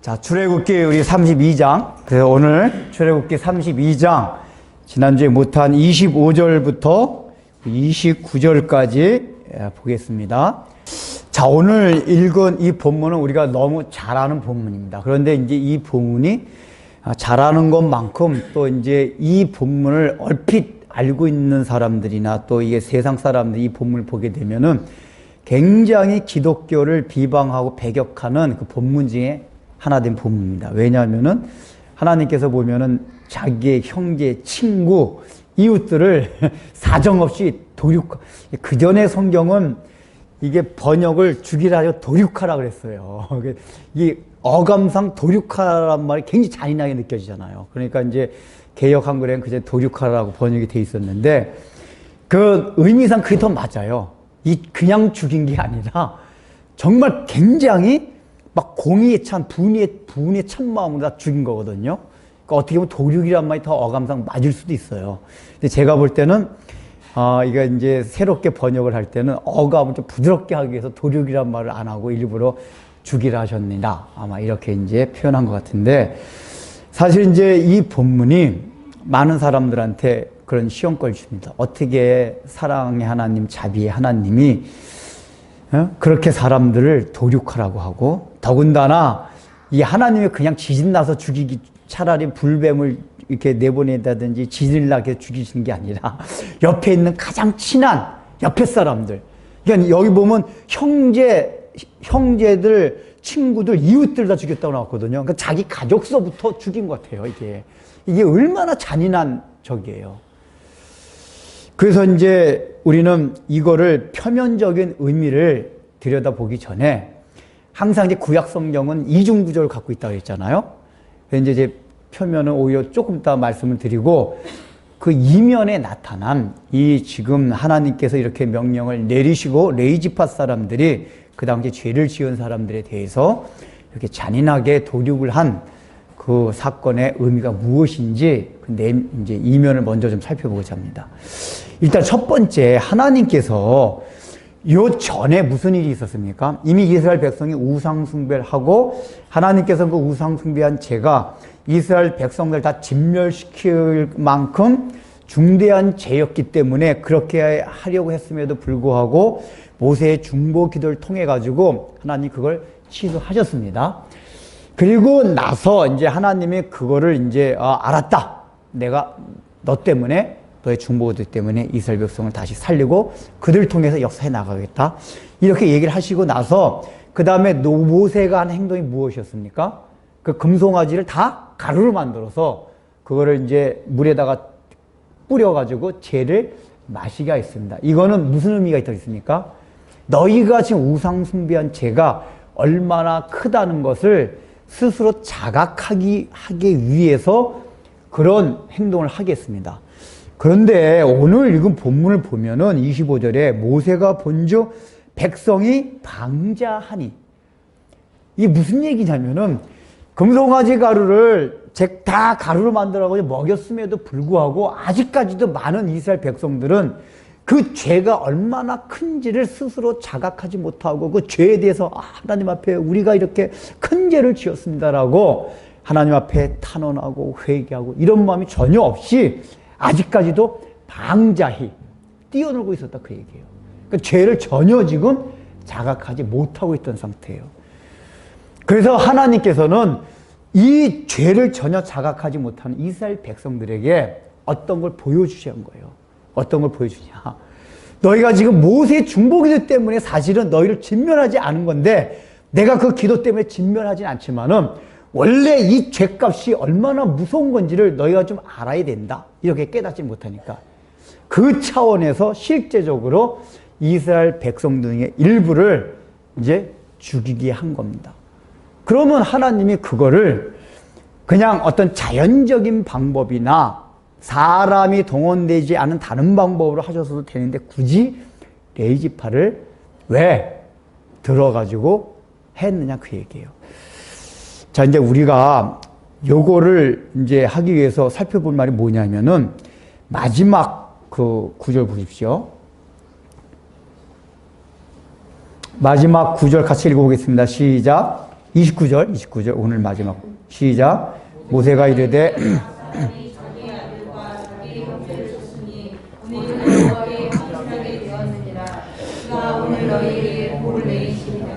자, 출애굽기 우리 32장. 그래서 오늘 출애굽기 32장 지난주에 못한 25절부터 29절까지 보겠습니다. 자, 오늘 읽은 이 본문은 우리가 너무 잘 아는 본문입니다. 그런데 이제 이 본문이 잘하는 것만큼 또 이제 이 본문을 얼핏 알고 있는 사람들이나 또 이게 세상 사람들이 이 본문을 보게 되면은 굉장히 기독교를 비방하고 배격하는 그 본문 중에 하나 된 본문입니다. 왜냐하면은 하나님께서 보면은 자기의 형제, 친구, 이웃들을 사정없이 그 전에 성경은 이게 번역을 죽이라 하고 도륙하라 그랬어요. 이 어감상 도륙하라는 말이 굉장히 잔인하게 느껴지잖아요. 그러니까 이제 개역 한글에는 그저 도륙하라고 번역이 돼 있었는데 그 의미상 그게 더 맞아요. 이 그냥 죽인 게 아니라 정말 굉장히 막 공의에 찬 분에 찬 마음으로 다 죽인 거거든요. 그러니까 어떻게 보면 도륙이란 말이 더 어감상 맞을 수도 있어요. 근데 제가 볼 때는 이거 이제 새롭게 번역을 할 때는 어감을 좀 부드럽게 하기 위해서 도륙이란 말을 안 하고 일부러 죽이라 하셨느냐 아마 이렇게 이제 표현한 것 같은데, 사실 이제 이 본문이 많은 사람들한테 그런 시험걸 줍니다. 어떻게 사랑의 하나님, 자비의 하나님이 그렇게 사람들을 도륙하라고 하고, 더군다나 이 하나님이 그냥 지진나서 죽이기, 차라리 불뱀을 이렇게 내보낸다든지 지진을 나게 죽이시는 게 아니라 옆에 있는 가장 친한 옆에 사람들, 그러니까 여기 보면 형제들, 친구들, 이웃들 다 죽였다고 나왔거든요. 그러니까 자기 가족서부터 죽인 것 같아요. 이게 얼마나 잔인한 적이에요. 그래서 이제 우리는 이거를 표면적인 의미를 들여다보기 전에 항상 이제 구약 성경은 이중 구조를 갖고 있다고 했잖아요. 그래서 이제 표면은 오히려 조금 이따 말씀을 드리고, 그 이면에 나타난 이 지금 하나님께서 이렇게 명령을 내리시고 레이지파 사람들이 그 당시 죄를 지은 사람들에 대해서 이렇게 잔인하게 도륙을 한 그 사건의 의미가 무엇인지 이제 이면을 먼저 좀 살펴보고자 합니다. 일단 첫 번째, 하나님께서 요 전에 무슨 일이 있었습니까? 이미 이스라엘 백성이 우상숭배를 하고 하나님께서 그 우상숭배한 죄가 이스라엘 백성들 다 진멸시킬 만큼 중대한 죄였기 때문에 그렇게 하려고 했음에도 불구하고 모세의 중보 기도를 통해 가지고 하나님 그걸 취소하셨습니다. 그리고 나서 이제 하나님이 그거를 이제 알았다. 내가 너 때문에, 너의 중보 기도 때문에 이스라엘 백성을 다시 살리고 그들 통해서 역사해 나가겠다. 이렇게 얘기를 하시고 나서 그 다음에 모세가 한 행동이 무엇이었습니까? 그 금송아지를 다 가루로 만들어서 그거를 이제 물에다가 뿌려가지고 죄를 마시게 했습니다. 이거는 무슨 의미가 있습니까? 너희가 지금 우상숭배한 죄가 얼마나 크다는 것을 스스로 자각하기 위해서 그런 행동을 하겠습니다. 그런데 오늘 읽은 본문을 보면은 25절에 모세가 본즉 백성이 방자하니, 이게 무슨 얘기냐면은 금송아지 가루를 다 가루로 만들어서 먹였음에도 불구하고 아직까지도 많은 이스라엘 백성들은 그 죄가 얼마나 큰지를 스스로 자각하지 못하고 그 죄에 대해서 하나님 앞에 우리가 이렇게 큰 죄를 지었습니다라고 하나님 앞에 탄원하고 회개하고 이런 마음이 전혀 없이 아직까지도 방자히 뛰어놀고 있었다, 그 얘기예요. 그러니까 죄를 전혀 지금 자각하지 못하고 있던 상태예요. 그래서 하나님께서는 이 죄를 전혀 자각하지 못하는 이스라엘 백성들에게 어떤 걸 보여주셔야 한 거예요. 어떤 걸 보여주냐. 너희가 지금 모세의 중보기도 때문에 사실은 너희를 진멸하지 않은 건데, 내가 그 기도 때문에 진멸하진 않지만은 원래 이 죄값이 얼마나 무서운 건지를 너희가 좀 알아야 된다. 이렇게 깨닫지 못하니까 그 차원에서 실제적으로 이스라엘 백성들 중에 일부를 이제 죽이게 한 겁니다. 그러면 하나님이 그거를 그냥 어떤 자연적인 방법이나 사람이 동원되지 않은 다른 방법으로 하셔서도 되는데 굳이 레이지파를 왜 들어가지고 했느냐, 그 얘기예요. 자, 이제 우리가 요거를 이제 하기 위해서 살펴볼 말이 뭐냐면은 마지막 그 구절 보십시오. 마지막 구절 같이 읽어보겠습니다. 시작. 29절 오늘 마지막 시작. 모세가 이르되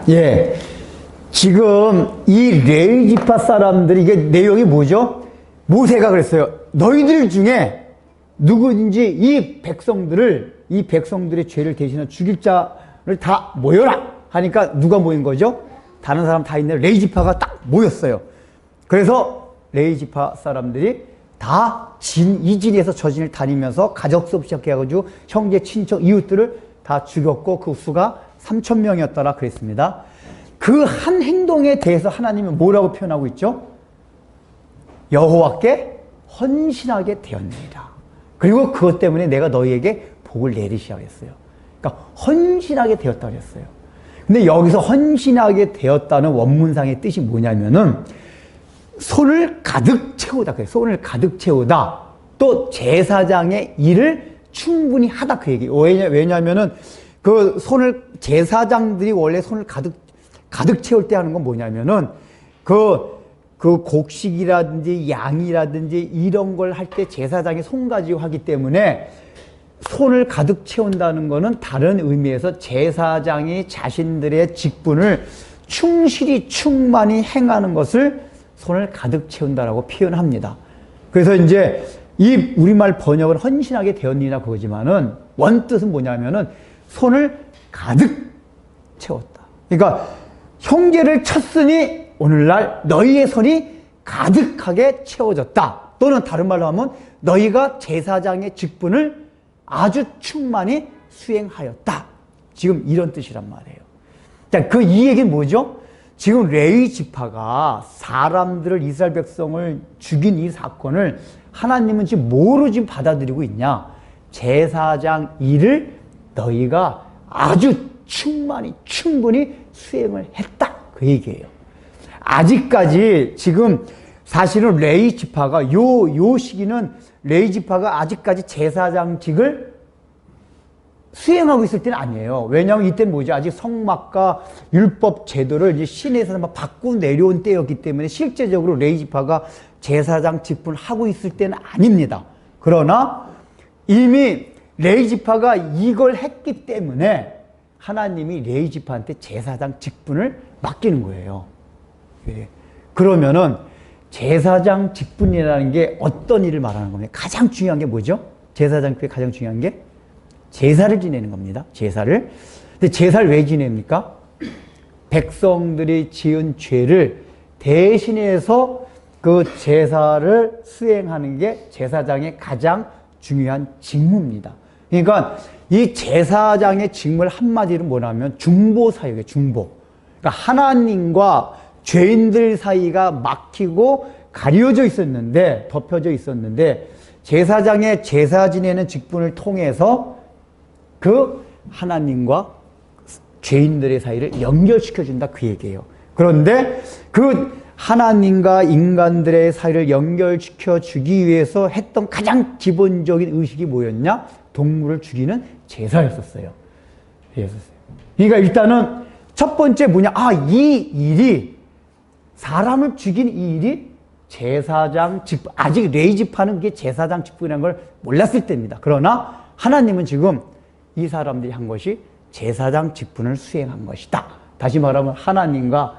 예, 지금 이 레위 지파 사람들이 이게 내용이 뭐죠? 모세가 그랬어요. 너희들 중에 누구든지 이 백성들의 죄를 대신해 죽일 자를 다 모여라 하니까 누가 모인 거죠? 다른 사람 다 있는 레위 지파가 딱 모였어요. 그래서 레위 지파 사람들이 다 이 진에서 저 진을 다니면서 가족 수업 시작해가지고 형제, 친척, 이웃들을 다 죽였고 그 수가 3,000명이었더라 그랬습니다. 그 한 행동에 대해서 하나님은 뭐라고 표현하고 있죠? 여호와께 헌신하게 되었느니라. 그리고 그것 때문에 내가 너희에게 복을 내리시라 그랬어요. 그러니까 헌신하게 되었다 그랬어요. 근데 여기서 헌신하게 되었다는 원문상의 뜻이 뭐냐면은 손을 가득 채우다 그래요. 손을 가득 채우다. 또 제사장의 일을 충분히 하다 그 얘기예요. 왜냐면은 그 손을 제사장들이 원래 손을 가득 채울 때 하는 건 뭐냐면은 그 곡식이라든지 양이라든지 이런 걸 할 때 제사장이 손 가지고 하기 때문에 손을 가득 채운다는 거는 다른 의미에서 제사장이 자신들의 직분을 충실히 충만히 행하는 것을 손을 가득 채운다라고 표현합니다. 그래서 이제 이 우리말 번역은 헌신하게 되었느니라 그거지만은 원뜻은 뭐냐면은 손을 가득 채웠다. 그러니까 형제를 쳤으니 오늘날 너희의 손이 가득하게 채워졌다. 또는 다른 말로 하면 너희가 제사장의 직분을 아주 충만히 수행하였다. 지금 이런 뜻이란 말이에요. 자, 이 얘기는 뭐죠? 지금 레위 지파가 사람들을 이스라엘 백성을 죽인 이 사건을 하나님은 지금 뭐로 지금 받아들이고 있냐? 제사장 일을 너희가 아주 충분히 수행을 했다. 그 얘기예요. 아직까지 지금 사실은 레위 지파가 요 시기는 레위 지파가 아직까지 제사장직을 수행하고 있을 때는 아니에요. 왜냐하면 이때는 뭐죠? 아직 성막과 율법 제도를 이제 시내에서 막 바꾸고 내려온 때였기 때문에 실제적으로 레위 지파가 제사장 직분을 하고 있을 때는 아닙니다. 그러나 이미 레위 지파가 이걸 했기 때문에 하나님이 레위 지파한테 제사장 직분을 맡기는 거예요. 그러면은 제사장 직분이라는 게 어떤 일을 말하는 겁니까? 가장 중요한 게 뭐죠? 제사장 직분의 가장 중요한 게 제사를 지내는 겁니다. 제사를. 근데 제사를 왜 지냅니까? 백성들이 지은 죄를 대신해서 그 제사를 수행하는 게 제사장의 가장 중요한 직무입니다. 그러니까 이 제사장의 직무를 한마디로 뭐냐면 중보 사역이에요. 중보. 그러니까 하나님과 죄인들 사이가 막히고 가려져 있었는데, 덮여져 있었는데 제사장의 제사 지내는 직분을 통해서 그 하나님과 죄인들의 사이를 연결시켜준다 그 얘기예요. 그런데 그 하나님과 인간들의 사이를 연결시켜주기 위해서 했던 가장 기본적인 의식이 뭐였냐? 동물을 죽이는 제사였었어요. 그러니까 일단은 첫 번째 뭐냐? 이 일이 사람을 죽인 이 일이 제사장 직분, 아직 레위 지파는 그게 제사장 직분이라는 걸 몰랐을 때입니다. 그러나 하나님은 지금 이 사람들이 한 것이 제사장 직분을 수행한 것이다. 다시 말하면 하나님과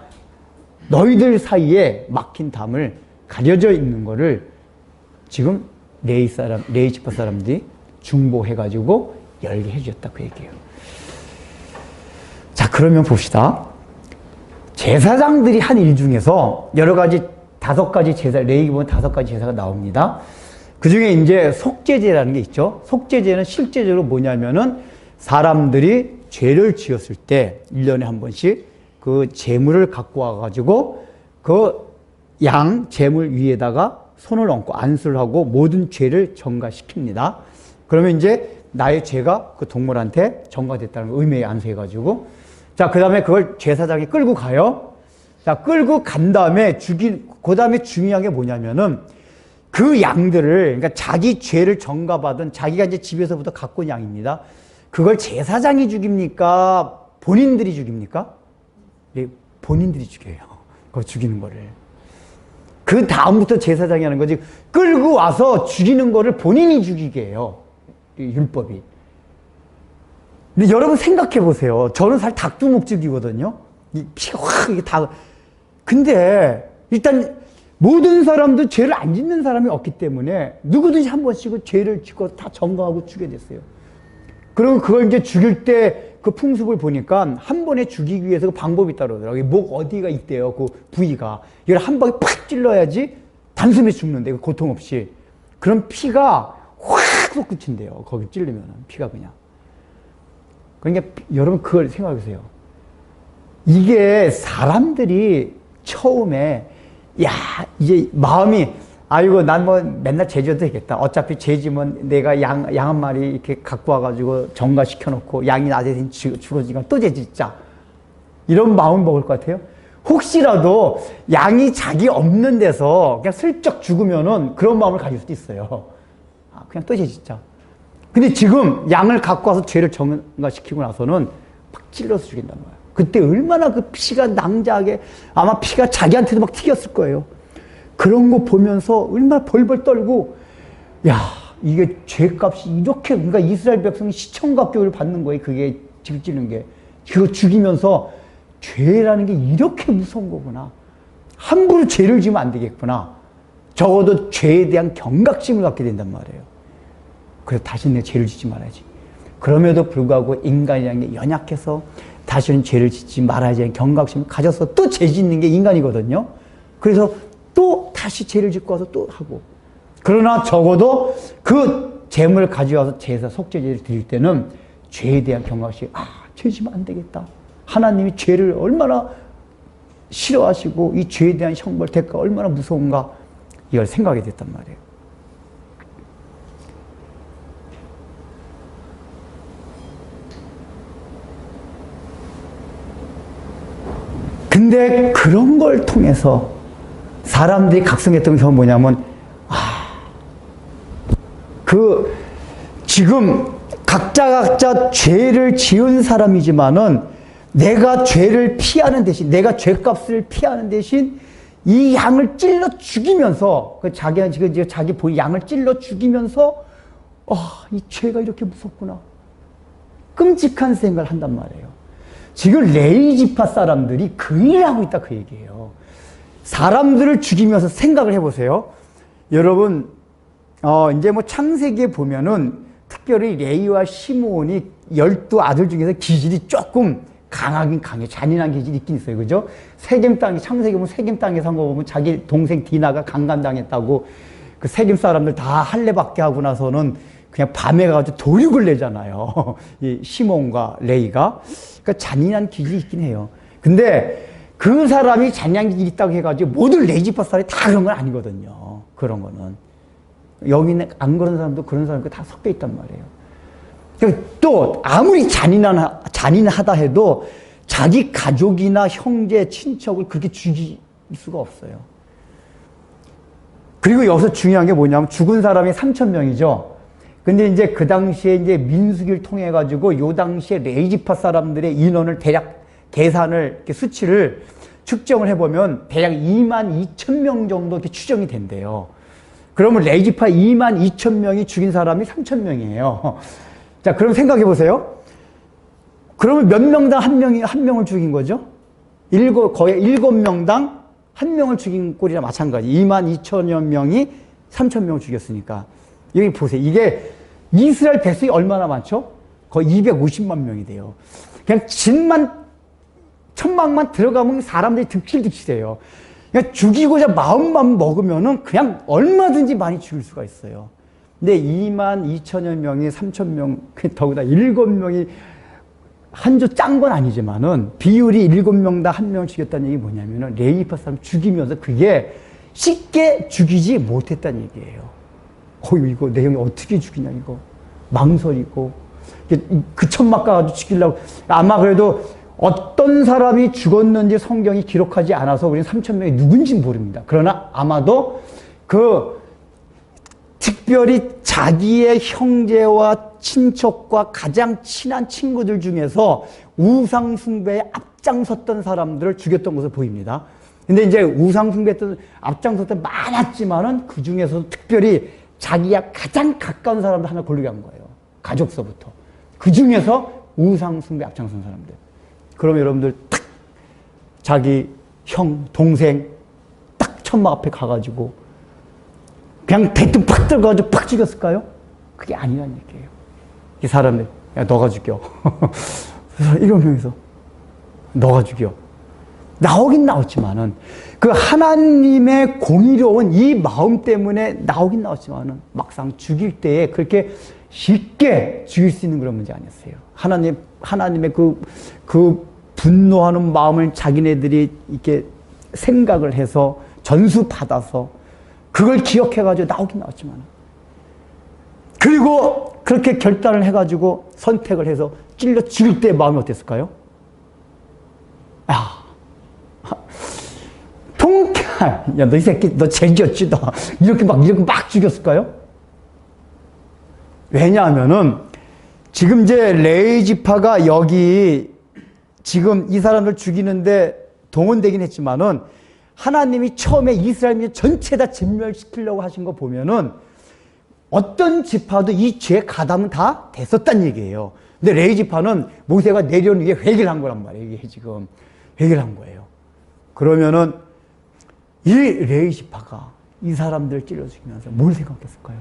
너희들 사이에 막힌 담을 가려져 있는 거를 지금 레위 지파 사람들이 중보해가지고 열게 해주셨다 그 얘기예요. 자, 그러면 봅시다. 제사장들이 한 일 중에서 여러 가지 5가지 제사, 레위기 보면 5가지 제사가 나옵니다. 그 중에 이제 속죄제라는 게 있죠. 속죄제는 실제적으로 뭐냐면은 사람들이 죄를 지었을 때 1년에 한 번씩 그 제물을 갖고 와가지고 그 양 제물 위에다가 손을 얹고 안수를 하고 모든 죄를 전가시킵니다. 그러면 이제 나의 죄가 그 동물한테 전가됐다는 의미에 안수해가지고 자, 그 다음에 그걸 제사장이 끌고 가요. 자, 끌고 간 다음에 그 다음에 중요한 게 뭐냐면은 그 양들을, 그러니까 자기 죄를 전가받은 자기가 이제 집에서부터 갖고 온 양입니다. 그걸 제사장이 죽입니까? 본인들이 죽입니까? 네, 본인들이 죽여요. 그거 죽이는 거를. 그 다음부터 제사장이 하는 거지. 끌고 와서 죽이는 거를 본인이 죽이게 해요. 율법이. 근데 여러분 생각해 보세요. 저는 사실 닭두목죽이거든요. 이 피가 확 이게 다. 근데 일단 모든 사람도 죄를 안 짓는 사람이 없기 때문에 누구든지 한 번씩은 죄를 짓고 다 점거하고 죽게 됐어요. 그리고 그걸 이제 죽일 때 그 풍습을 보니까 한 번에 죽이기 위해서 그 방법이 있다고 그러더라고요. 목 어디가 있대요. 그 부위가. 이걸 한 방에 팍 찔러야지 단숨에 죽는데, 고통 없이. 그럼 피가 확 솟구친대요. 거기 찔리면 피가 그냥. 그러니까 여러분 그걸 생각해 보세요. 이게 사람들이 처음에 야 이제 마음이 아이고 난 뭐 맨날 제지어도 되겠다. 어차피 제지면 내가 양 한 마리 이렇게 갖고 와가지고 정가시켜 놓고 양이 낮에 죽어지니까 또 제짓자. 이런 마음 먹을 것 같아요. 혹시라도 양이 자기 없는 데서 그냥 슬쩍 죽으면은 그런 마음을 가질 수도 있어요. 아, 그냥 또 제짓자. 근데 지금 양을 갖고 와서 죄를 정가시키고 나서는 팍 찔러서 죽인단 말이에요. 그때 얼마나 그 피가 낭자하게 아마 피가 자기한테도 막 튀겼을 거예요. 그런 거 보면서 얼마나 벌벌 떨고 야 이게 죄값이 이렇게 그러니까 이스라엘 백성이 시청각교를 받는 거예요. 그게 찔리는 게. 그거 죽이면서 죄라는 게 이렇게 무서운 거구나. 함부로 죄를 지으면 안 되겠구나. 적어도 죄에 대한 경각심을 갖게 된단 말이에요. 그래서 다시 내 죄를 짓지 말아야지. 그럼에도 불구하고 인간이라는 게 연약해서 다시는 죄를 짓지 말아야지 하는 경각심을 가져서 또 죄 짓는 게 인간이거든요. 그래서 또 다시 죄를 짓고 와서 또 하고. 그러나 적어도 그 재물을 가져와서 제사 속죄제를 드릴 때는 죄에 대한 경각심, 죄 지면 안 되겠다. 하나님이 죄를 얼마나 싫어하시고 이 죄에 대한 형벌, 대가가 얼마나 무서운가 이걸 생각하게 됐단 말이에요. 근데 그런 걸 통해서 사람들이 각성했던 게 뭐냐면 지금 각자 죄를 지은 사람이지만은 내가 죄를 피하는 대신 내가 죄값을 피하는 대신 이 양을 찔러 죽이면서 자기가 지금 자기 본 양을 찔러 죽이면서 이 죄가 이렇게 무섭구나. 끔찍한 생각을 한단 말이에요. 지금 레위 지파 사람들이 그 일을 하고 있다 그 얘기예요. 사람들을 죽이면서 생각을 해보세요. 여러분, 이제 뭐 창세기에 보면은 특별히 레위와 시므온이 12아들 중에서 기질이 조금 강하긴 강해. 잔인한 기질이 있긴 있어요. 그죠? 세겜 땅에, 창세기 보면 세겜 땅에 산 거 보면 자기 동생 디나가 강간당했다고 그 세겜 사람들 다 할례받게 하고 나서는 그냥 밤에 가가지고 도륙을 내잖아요. 이 시므온과 레위가. 그러니까 잔인한 기질이 있긴 해요. 근데 그 사람이 잔인한 기질이 있다고 해가지고 모든 레위 지파 사람이 다 그런 건 아니거든요. 그런 거는. 여기는 안 그런 사람도 그런 사람도 다 섞여 있단 말이에요. 또 아무리 잔인하다 해도 자기 가족이나 형제, 친척을 그렇게 죽일 수가 없어요. 그리고 여기서 중요한 게 뭐냐면 죽은 사람이 3,000명이죠. 근데 이제 그 당시에 이제 민수기를 통해 가지고 요 당시에 레위 지파 사람들의 인원을 대략 계산을 이렇게 수치를 측정을 해보면 대략 22,000명 정도 이렇게 추정이 된대요. 그러면 레위 지파 22,000명이 죽인 사람이 3,000명이에요. 자, 그럼 생각해 보세요. 그러면 몇 명당 한 명을 죽인 거죠? 거의 7명당 한 명을 죽인 꼴이나 마찬가지. 22,000여 명이 3,000명을 죽였으니까. 여기 보세요. 이게 이스라엘 백성이 얼마나 많죠? 거의 250만 명이 돼요. 그냥 진만 천막만 들어가면 사람들이 득실득실해요. 그냥 죽이고자 마음만 먹으면은 그냥 얼마든지 많이 죽일 수가 있어요. 근데 22,000여 명이 3,000명, 더구나 7명이 한 조 짠 건 아니지만은 비율이 7명당 한 명을 죽였다는 얘기 뭐냐면은 레위파 사람 죽이면서 그게 쉽게 죽이지 못했다는 얘기예요. 이거 내용이 어떻게 죽이냐, 이거. 망설이고. 그 천막 가가지고 죽이려고. 아마 그래도 어떤 사람이 죽었는지 성경이 기록하지 않아서 우리는 3,000명이 누군지 모릅니다. 그러나 아마도 특별히 자기의 형제와 친척과 가장 친한 친구들 중에서 우상숭배에 앞장섰던 사람들을 죽였던 것으로 보입니다. 근데 이제 우상숭배했던 앞장섰던 많았지만은 그 중에서도 특별히 자기가 가장 가까운 사람들 하나 고르게 한 거예요. 가족서부터. 그 중에서 우상숭배 앞장선 사람들. 그럼 여러분들 딱 자기 형, 동생 딱 천막 앞에 가가지고 그냥 대뜸 팍 들어가가지고 팍 죽였을까요? 그게 아니란 얘기예요. 이 사람들, 야, 너가 죽여. 이러면서 너가 죽여. 나오긴 나왔지만은 그 하나님의 공의로운 이 마음 때문에 나오긴 나왔지만은 막상 죽일 때에 그렇게 쉽게 죽일 수 있는 그런 문제 아니었어요. 하나님의 그 분노하는 마음을 자기네들이 이렇게 생각을 해서 전수받아서 그걸 기억해가지고 나오긴 나왔지만 그리고 그렇게 결단을 해가지고 선택을 해서 찔러 죽일 때 마음이 어땠을까요? 야, 너 이 새끼, 너 죄지었지, 너. 이렇게 막 죽였을까요? 왜냐하면은, 지금 이제 레위 지파가 여기, 지금 이 사람을 죽이는데 동원되긴 했지만은, 하나님이 처음에 이스라엘 전체 다 진멸시키려고 하신 거 보면은, 어떤 지파도 이 죄 가담은 다 됐었단 얘기예요. 근데 레위 지파는 모세가 내려오는 게 회개를 한 거란 말이에요, 이게 지금. 회개를 한 거예요. 그러면은, 이 레위 지파가 이 사람들을 찔러 죽이면서 뭘 생각했을까요?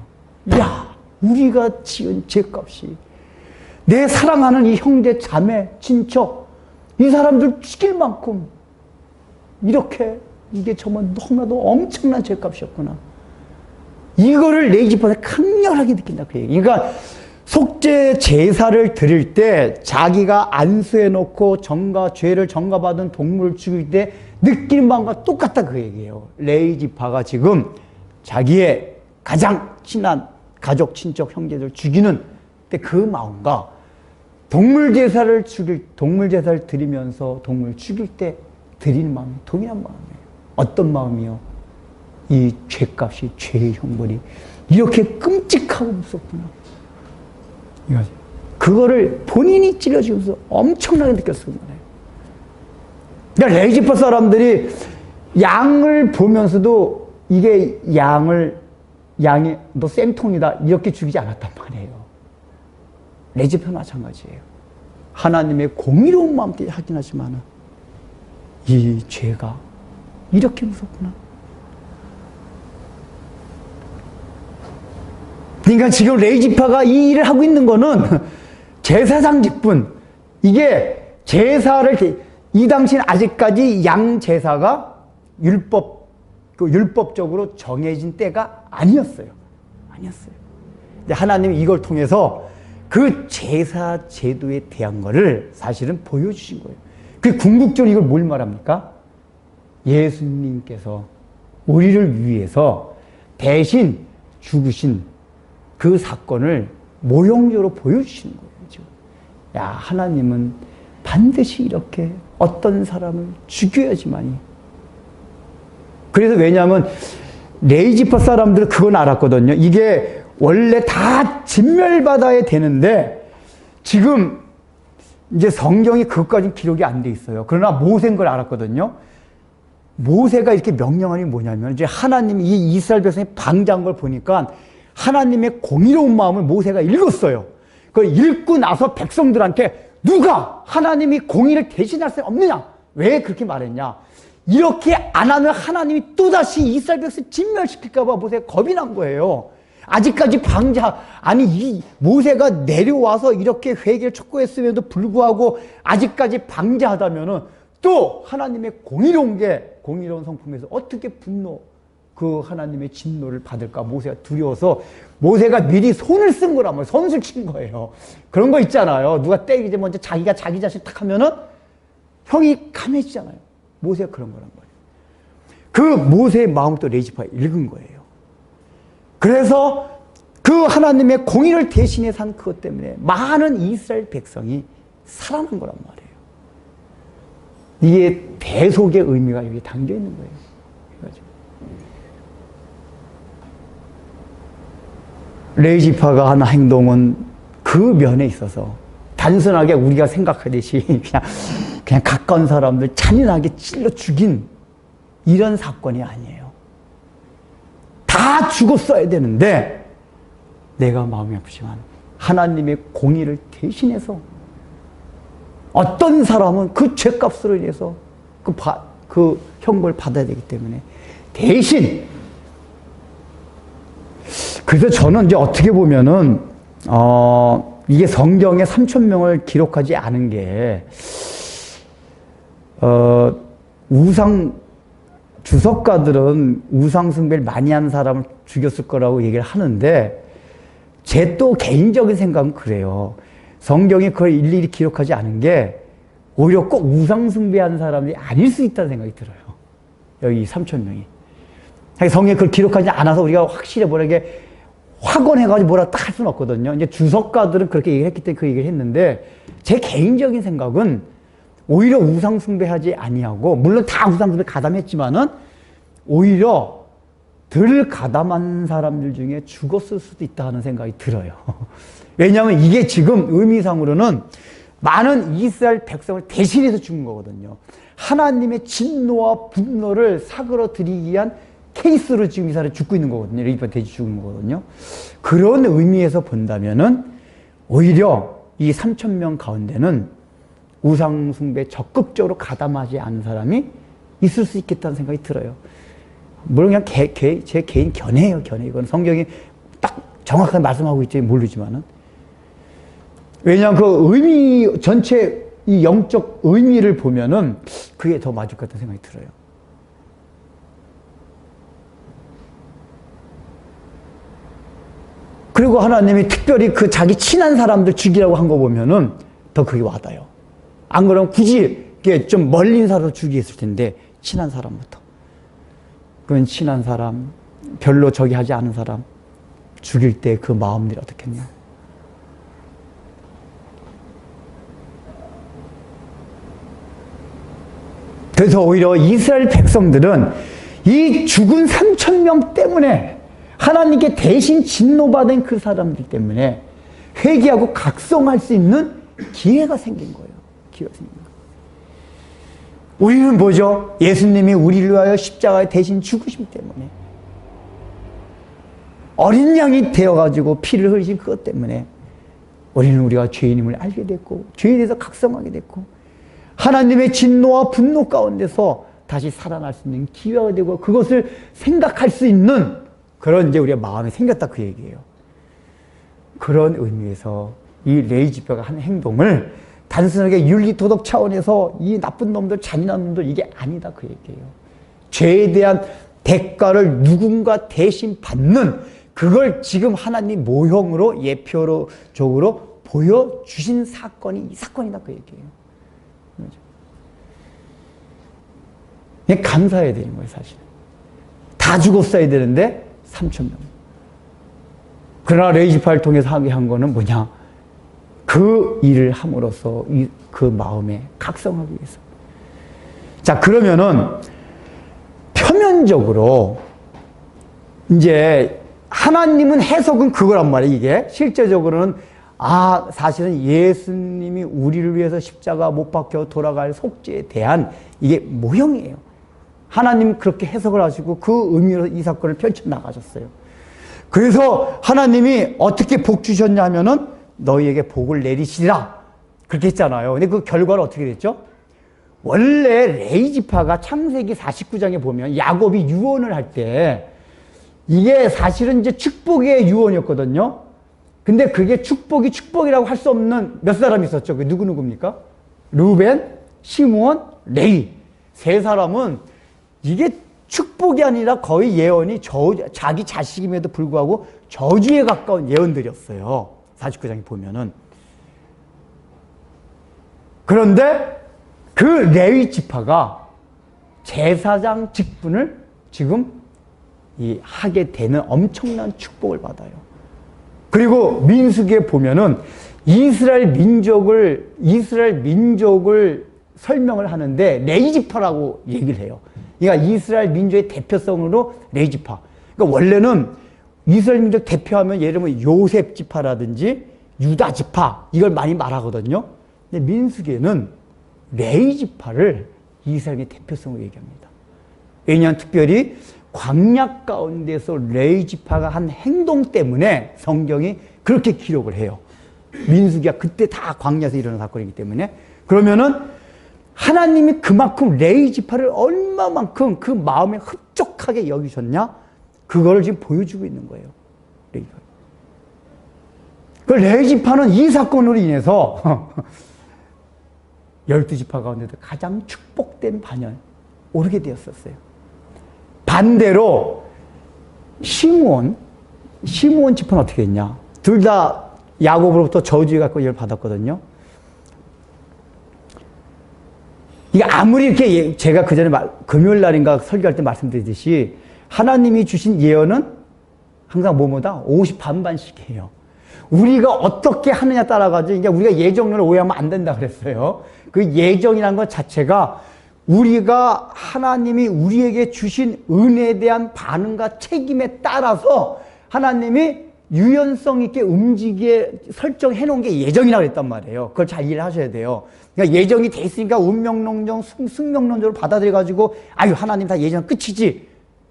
야, 우리가 지은 죄값이 내 사랑하는 이 형제, 자매, 친척 이 사람들 죽일 만큼 이렇게 이게 정말 너무나도 엄청난 죄값이었구나. 이거를 레위 지파가 강렬하게 느낀다 그 얘기. 그러니까 속죄 제사를 드릴 때 자기가 안수해놓고 죄를 전가받은 동물을 죽일 때 느끼는 마음과 똑같다 그 얘기예요. 레위 지파가 지금 자기의 가장 친한 가족, 친척, 형제들 죽이는 때 그 마음과 동물 제사를 드리면서 동물 죽일 때 드리는 마음이 동일한 마음이에요. 어떤 마음이요? 이 죄값이, 죄의 형벌이 이렇게 끔찍하고 무섭구나. 이거지. 그거를 본인이 찔러주면서 엄청나게 느꼈을 거예요. 그러니까 레위 지파 사람들이 양을 보면서도 이게 양이 너 쌤통이다 이렇게 죽이지 않았단 말이에요. 레위 지파는 마찬가지예요. 하나님의 공의로운 마음 때문에 하긴 하지만 이 죄가 이렇게 무섭구나. 그러니까 지금 레위 지파가 이 일을 하고 있는 거는 제사장 직분. 이게 제사를 이 당시는 아직까지 양 제사가 율법적으로 정해진 때가 아니었어요. 근데 하나님이 이걸 통해서 그 제사 제도에 대한 거를 사실은 보여주신 거예요. 그 궁극적으로 이걸 뭘 말합니까? 예수님께서 우리를 위해서 대신 죽으신 그 사건을 모형적으로 보여주시는 거예요. 야, 하나님은 반드시 이렇게 어떤 사람을 죽여야지만이. 그래서 왜냐하면 레위 지파 사람들은 그건 알았거든요. 이게 원래 다 진멸받아야 되는데 지금 이제 성경이 그것까지는 기록이 안 돼 있어요. 그러나 모세인 걸 알았거든요. 모세가 이렇게 명령하는 게 뭐냐면 이제 하나님이 이 이스라엘 백성이 방자한 걸 보니까 하나님의 공의로운 마음을 모세가 읽었어요. 그걸 읽고 나서 백성들한테 누가 하나님이 공의를 대신할 수 없느냐? 왜 그렇게 말했냐? 이렇게 안 하면 하나님이 또다시 이스라엘 백성 진멸시킬까봐 모세가 겁이 난 거예요. 아직까지 이 모세가 내려와서 이렇게 회개를 촉구했음에도 불구하고 아직까지 방자하다면은 또 하나님의 공의로운 성품에서 어떻게 그 하나님의 진노를 받을까 모세가 두려워서 모세가 미리 손을 쓴 거라면 선술 친 거예요. 그런 거 있잖아요. 누가 때리기 전에 먼저 자기가 자기 자신 딱 하면은 형이 감해지잖아요. 모세가 그런 거란 말이에요. 그 모세의 마음을 또 레위 지파가 읽은 거예요. 그래서 그 하나님의 공의를 대신해 산 그것 때문에 많은 이스라엘 백성이 살아난 거란 말이에요. 이게 대속의 의미가 여기 담겨 있는 거예요. 레위 지파가 한 행동은 그 면에 있어서 단순하게 우리가 생각하듯이 그냥 가까운 사람들 잔인하게 찔러 죽인 이런 사건이 아니에요. 다 죽었어야 되는데 내가 마음이 아프지만 하나님의 공의를 대신해서 어떤 사람은 그 죄값으로 인해서 그 형벌을 받아야 되기 때문에 대신, 그래서 저는 이제 어떻게 보면은 이게 성경에 3,000명을 기록하지 않은 게 주석가들은 우상 숭배를 많이 하는 사람을 죽였을 거라고 얘기를 하는데, 제 또 개인적인 생각은 그래요. 성경이 그걸 일일이 기록하지 않은 게 오히려 꼭 우상 숭배하는 사람이 아닐 수 있다는 생각이 들어요. 여기 3,000명이. 성경에 그걸 기록하지 않아서 우리가 확실히 뭐라게 확언해가지고 뭐라 딱 할 수는 없거든요. 이제 주석가들은 그렇게 얘기를 했기 때문에 그 얘기를 했는데, 제 개인적인 생각은 오히려 우상 숭배하지 아니하고, 물론 다 우상 숭배 가담했지만은 오히려 덜 가담한 사람들 중에 죽었을 수도 있다 하는 생각이 들어요. 왜냐하면 이게 지금 의미상으로는 많은 이스라엘 백성을 대신해서 죽은 거거든요. 하나님의 진노와 분노를 사그러뜨리기 위한 케이스로 지금 이 사람이 죽고 있는 거거든요. 레위지파 대신 죽은 거거든요. 그런 의미에서 본다면은 오히려 이 3,000명 가운데는 우상 숭배에 적극적으로 가담하지 않은 사람이 있을 수 있겠다는 생각이 들어요. 물론 그냥 제 개인 견해예요, 견해. 이건 성경이 딱 정확하게 말씀하고 있지 모르지만은. 왜냐하면 그 의미, 전체 이 영적 의미를 보면은 그게 더 맞을 것 같다는 생각이 들어요. 그리고 하나님이 특별히 그 자기 친한 사람들 죽이라고 한 거 보면은 더 그게 와닿아요. 안 그러면 굳이 이게 좀 멀린 사람을 죽이겠을 텐데, 친한 사람부터. 그건 친한 사람, 별로 저기 하지 않은 사람 죽일 때 그 마음들이 어떻겠냐. 그래서 오히려 이스라엘 백성들은 이 죽은 3,000명 때문에, 하나님께 대신 진노받은 그 사람들 때문에 회개하고 각성할 수 있는 기회가 생긴 거예요. 기회가 생긴 거예요. 우리는 뭐죠? 예수님이 우리를 위하여 십자가에 대신 죽으심 때문에, 어린 양이 되어가지고 피를 흘리신 그것 때문에 우리는 우리가 죄인임을 알게 됐고, 죄에 대해서 각성하게 됐고, 하나님의 진노와 분노 가운데서 다시 살아날 수 있는 기회가 되고, 그것을 생각할 수 있는 그런 이제 우리의 마음이 생겼다, 그 얘기예요. 그런 의미에서 이 레위지파가 한 행동을 단순하게 윤리도덕 차원에서 이 나쁜 놈들, 잔인한 놈들, 이게 아니다, 그 얘기예요. 죄에 대한 대가를 누군가 대신 받는, 그걸 지금 하나님 모형으로, 예표적으로 보여주신 사건이 이 사건이다, 그 얘기예요. 감사해야 되는 거예요, 사실. 다 죽었어야 되는데 3,000명. 그러나 레위지파를 통해서 하게 한 거는 뭐냐? 그 일을 함으로써 그 마음에 각성하기 위해서. 자, 그러면은 표면적으로 이제 하나님은 해석은 그거란 말이에요, 이게. 실제적으로는 사실은 예수님이 우리를 위해서 십자가 못 박혀 돌아갈 속죄에 대한 이게 모형이에요. 하나님 그렇게 해석을 하시고 그 의미로 이 사건을 펼쳐나가셨어요. 그래서 하나님이 어떻게 복 주셨냐 하면은 너희에게 복을 내리시리라, 그렇게 했잖아요. 근데 그 결과는 어떻게 됐죠? 원래 레위지파가 창세기 49장에 보면 야곱이 유언을 할 때 이게 사실은 이제 축복의 유언이었거든요. 근데 그게 축복이라고 할 수 없는 몇 사람이 있었죠. 그 누구입니까? 르우벤, 시므온, 레위. 세 사람은 이게 축복이 아니라 거의 예언이 자기 자식임에도 불구하고 저주에 가까운 예언들이었어요. 49장에 보면은. 그런데 그 레위 지파가 제사장 직분을 지금 하게 되는 엄청난 축복을 받아요. 그리고 민수기에 보면은 이스라엘 민족을 설명을 하는데 레위지파라고 얘기를 해요. 그러니까 이스라엘 민족의 대표성으로 레위지파. 그러니까 원래는 이스라엘 민족 대표하면 예를 들면 요셉 지파라든지 유다 지파, 이걸 많이 말하거든요. 근데 민수기에는 레위지파를 이스라엘의 대표성으로 얘기합니다. 왜냐하면 특별히 광야 가운데서 레위 지파가 한 행동 때문에 성경이 그렇게 기록을 해요. 민수기가 그때 다 광야에서 일어난 사건이기 때문에. 그러면은 하나님이 그만큼 레위 지파를 얼마만큼 그 마음에 흡족하게 여기셨냐? 그거를 지금 보여주고 있는 거예요. 레위가. 그 레위 지파는 이 사건으로 인해서 12지파 가운데도 가장 축복된 반열 오르게 되었었어요. 반대로 시므온 지파는 어떻게 했냐? 둘 다 야곱으로부터 저주에 갖고 이걸 받았거든요. 이게 아무리 이렇게 제가 그 전에 금요일 날인가 설교할 때 말씀드렸듯이 하나님이 주신 예언은 항상 뭐뭐다 50 반반씩이에요. 우리가 어떻게 하느냐 따라가지고 이제 우리가 예정론을 오해하면 안 된다 그랬어요. 그 예정이라는 것 자체가 우리가 하나님이 우리에게 주신 은혜에 대한 반응과 책임에 따라서 하나님이 유연성 있게 움직이게 설정해 놓은 게 예정이라고 그랬단 말이에요. 그걸 잘 이해를 하셔야 돼요. 그러니까 예정이 돼 있으니까 운명론정, 승명론적으로 받아들여가지고 아유 하나님 다 예정 끝이지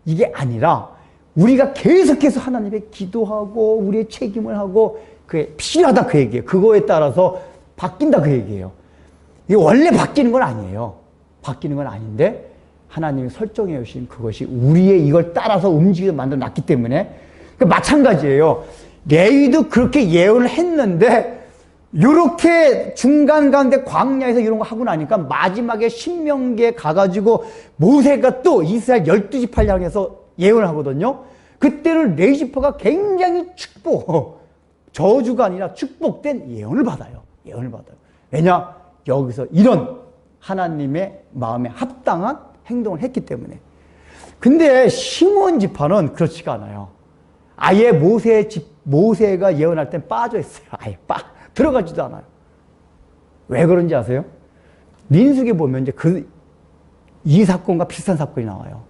이게 아니라 우리가 계속해서 하나님께 기도하고 우리의 책임을 하고 그게 필요하다 그 얘기예요. 그거에 따라서 바뀐다 그 얘기예요. 이게 원래 바뀌는 건 아니에요. 바뀌는 건 아닌데 하나님이 설정해 주신 그것이 우리의 이걸 따라서 움직이게 만들어 놨기 때문에 그러니까 마찬가지예요. 레위도 그렇게 예언을 했는데 이렇게 중간 가운데 광야에서 이런 거 하고 나니까 마지막에 신명기에 가가지고 모세가 또 이스라엘 12지파를 향해서 예언을 하거든요. 그때는 레위 지파가 굉장히 저주가 아니라 축복된 예언을 받아요. 예언을 받아요. 왜냐? 여기서 이런 하나님의 마음에 합당한 행동을 했기 때문에. 근데 시므온 지파는 그렇지가 않아요. 아예 모세가 예언할 땐 빠져 있어요. 아예 들어가지도 않아요. 왜 그런지 아세요? 민수기 보면 이제 이 사건과 비슷한 사건이 나와요.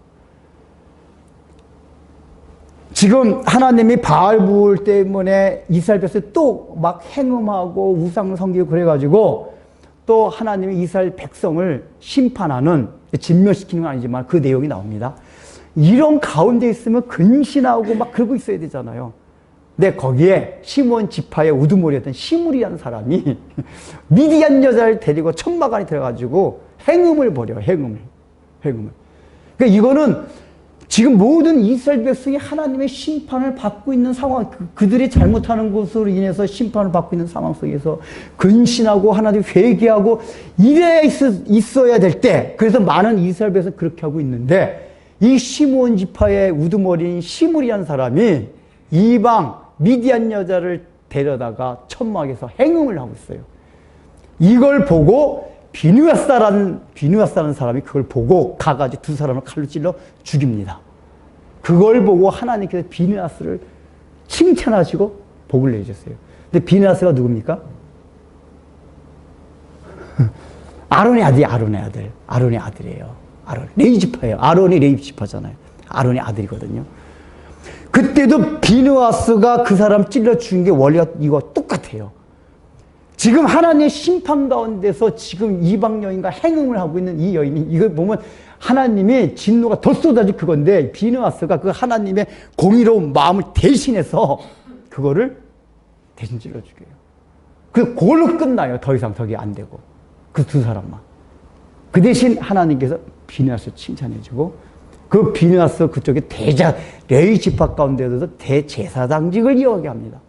지금 하나님이 바알부울 때문에 이스라엘 백성이 또 막 행음하고 우상을 섬기고 그래가지고 또 하나님이 이스라엘 백성을 심판하는, 진멸시키는 건 아니지만 그 내용이 나옵니다. 이런 가운데 있으면 근신하고 막 그러고 있어야 되잖아요. 근데 거기에 시므온 지파의 우두머리였던 시므리라는 사람이 미디안 여자를 데리고 천막 안에 들어가지고 행음을 벌여요. 행음을. 그러니까 이거는 지금 모든 이스라엘 백성이 하나님의 심판을 받고 있는 상황, 그들이 잘못하는 것으로 인해서 심판을 받고 있는 상황 속에서 근신하고 하나님 회개하고 이래야 있어야 될 때, 그래서 많은 이스라엘 백성이 그렇게 하고 있는데 이 시므온 지파의 우두머리인 시므리라는 사람이 이방 미디안 여자를 데려다가 천막에서 행음을 하고 있어요. 이걸 보고 비느하스라는 사람이 그걸 보고 가가지고 두 사람을 칼로 찔러 죽입니다. 그걸 보고 하나님께서 비느하스를 칭찬하시고 복을 내주셨어요. 근데 비느하스가 누굽니까? 아론의 아들이에요. 레위 지파예요. 아론이 레위 지파잖아요. 아론의 아들이거든요. 그때도 비느하스가 그 사람 찔러 죽인 게 원리가 이거 똑같아요. 지금 하나님의 심판 가운데서 지금 이방 여인과 행음을 하고 있는 이 여인이, 이걸 보면 하나님의 진노가 더 쏟아질 그건데 비느하스가 그 하나님의 공의로운 마음을 대신해서 그거를 대신 찔러 죽여요. 그걸로 끝나요. 더 이상 저게 안 되고. 그 두 사람만. 그 대신 하나님께서 비느하스를 칭찬해주고 그 비느하스 그쪽에 레위 지파 가운데도 대제사장직을 이어가게 합니다.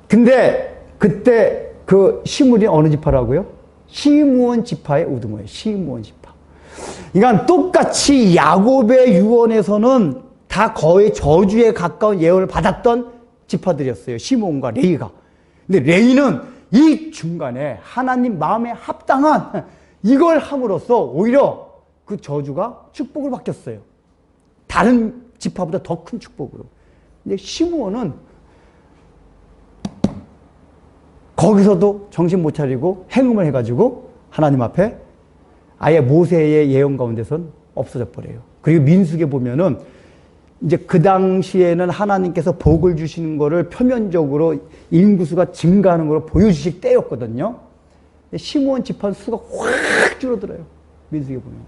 근데 그때 그 시므리 어느 지파라고요? 시므온 지파의 우두머리, 시므온 지파. 그러니까 똑같이 야곱의 유언에서는 다 거의 저주에 가까운 예언을 받았던 지파들이었어요. 시므온과 레위가. 근데 레위는 이 중간에 하나님 마음에 합당한 이걸 함으로써 오히려 그 저주가 축복을 바뀌었어요. 다른 지파보다 더 큰 축복으로. 근데 시므온은 거기서도 정신 못 차리고 행음을 해가지고 하나님 앞에 아예 모세의 예언 가운데선 없어져 버려요. 그리고 민수기에 보면은 이제 그 당시에는 하나님께서 복을 주시는 거를 표면적으로 인구수가 증가하는 걸로 보여주실 때였거든요. 시므온 지파 수가 확 줄어들어요. 민수기에 보면.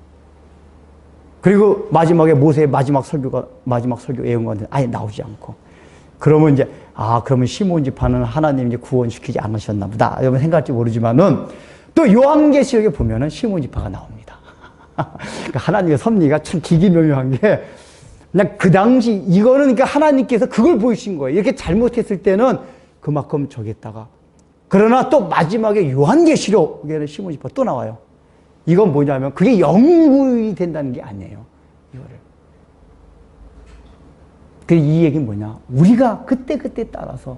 그리고 마지막에 모세의 마지막 설교 예언가는 아예 나오지 않고. 그러면 이제, 그러면 시몬 지파는 하나님이 이제 구원시키지 않으셨나 보다. 여러분 생각할지 모르지만은 또 요한계시록에 보면은 시몬 지파가 나옵니다. 그러니까 하나님의 섭리가 참 기기묘묘한 게 그냥 그 당시 이거는 그러니까 하나님께서 그걸 보이신 거예요. 이렇게 잘못했을 때는 그만큼 저기했다가. 그러나 또 마지막에 요한계시록에는 시몬 지파 또 나와요. 이건 뭐냐면 그게 영구히 된다는 게 아니에요. 이거를. 이 얘기는 뭐냐? 우리가 그때그때 따라서